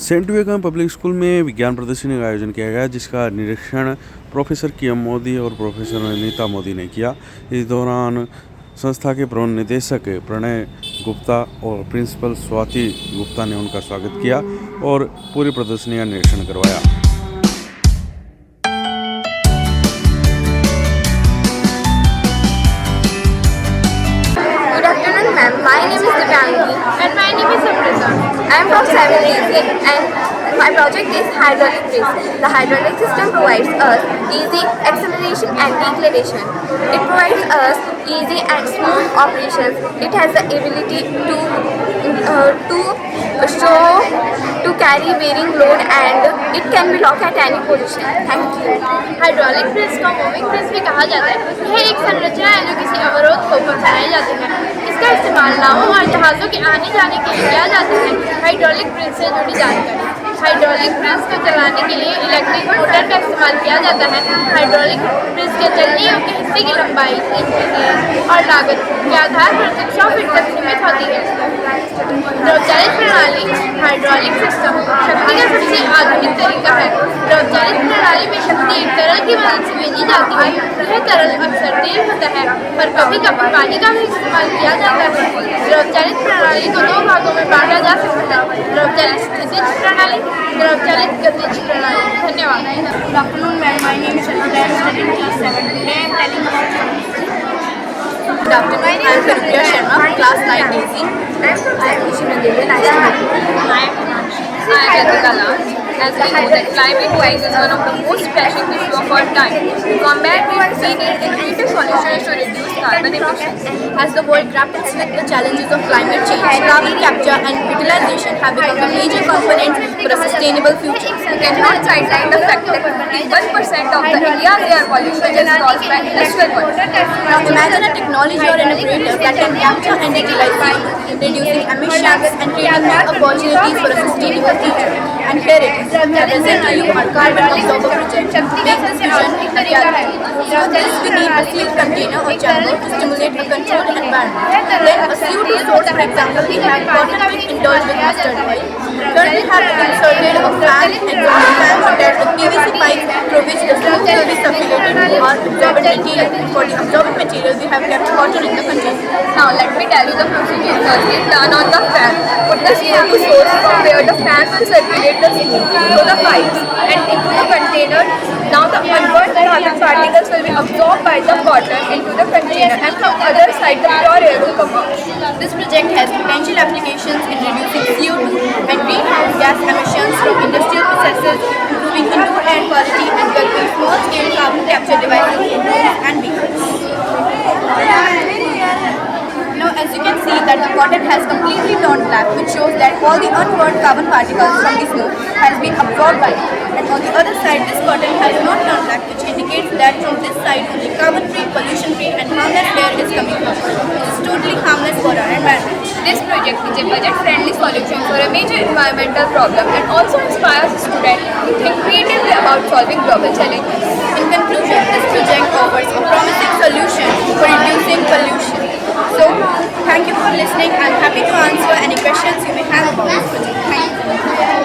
Saint Vivekananda public school में विज्ञान प्रदर्शनी का आयोजन किया गया, जिसका निरीक्षण प्रोफेसर KM मोदी और प्रोफेसर नीता मोदी ने किया। इस दौरान संस्था के प्रबंध निदेशक प्रणय गुप्ता और प्रिंसिपल स्वाति गुप्ता ने उनका स्वागत किया और पूरी प्रदर्शनी का निरीक्षण करवाया। My name is Divyangi and my name is Amrita. I am from 7th and my project is hydraulic press. The hydraulic system provides us easy acceleration and deceleration. It provides us easy and smooth operations. It has the ability to carry varying load and it can be locked at any position. Thank you. Hydraulic press को moving press भी कहा जाता है। यह एक संरचना है जो किसी अवरोध को पहुंचाई जाती है। इसका इस्तेमाल नावों और जहाज़ों के आने जाने के लिए किया जाता है। हाइड्रोलिक प्रेस से जुड़ी जानकारी। हाइड्रोलिक प्रेस को चलाने के लिए इलेक्ट्रिक मोटर का इस्तेमाल किया जाता है। हाइड्रोलिक प्रेस के चलने योग्य हिस्से की लंबाई, इंजीनियर और लागत के आधार पर 100 फीट तक सीमित होती है। द्रवचालित प्रणाली हाइड्रोलिक सिस्टम शक्ति का सबसे आधुनिक तरीका है। द्रवचालित प्रणाली में शक्ति तरल की मदद से भेजी जाती है। यह तरल अक्सर तेल होता है, पर कभी कभी पानी का भी इस्तेमाल किया जाता है। द्रवचालित प्रणाली को 2 भागों में बांटा जा सकता है: द्रवचालित स्थितिज प्रणाली, द्रवचालित गतिज प्रणाली। धन्यवाद। Good afternoon, ma'am. My name is Anuradha. I am studying class 7. Today I am telling about Good afternoon. I am Priya Sharma, class 9AC. I am from Saint Nice to meet you. I am Jyotika Lal. As we know that climate wise is one of the most pressing issues of our time. To combat it, we need innovative solutions to reduce carbon emissions. as the world grapples with the challenges of climate change, carbon capture and utilization have become the major components for a sustainable future. We cannot sideline the fact that 51% of the India's air pollution is caused by industrial pollution. Now imagine a technology or an apparatus that can capture and utilize CO2, reducing emissions and creating new opportunities for a sustainable future. And here it is. I present to you our carbon absorber project. Make this vision a reality. For this, we need a sealed container or chamber to stimulate a controlled environment. Then a CO2 source, for example, we have cotton pick indulged with mustard oil. Third, we have inserted a fan and a fan attached with PVC pipes through which the smoke will be circulated to our absorbent material. For the absorbent material, we have kept cotton in the container. Now let me tell you the procedure. Firstly, turn on the fan. Put the CO2 source from where the fan will circulate the smoke through the pipes and into the container. Now the unburned carbon particles will be absorbed by the cotton into the container, and from the other side the pure air will come out. This project has potential applications in reducing CO2 and greenhouse gas emissions from industrial processes, improving indoor air quality and developing small-scale carbon capture devices in homes and vehicles. Now, as you can see that the cotton has completely turned black, which shows that all the unburned carbon particles from the smoke has been absorbed by it. And on the other side, this cotton has not turned black, which indicates that from this side only carbon-free, pollution-free and harmless air is coming from, which is totally harmless for our environment. This project is a budget-friendly solution for a major environmental problem and also inspires students to think creatively about solving global challenges. In conclusion, this project offers a promising solution for reducing pollution. So, thank you for listening. I'm happy to answer any questions you may have about this project. Thank you.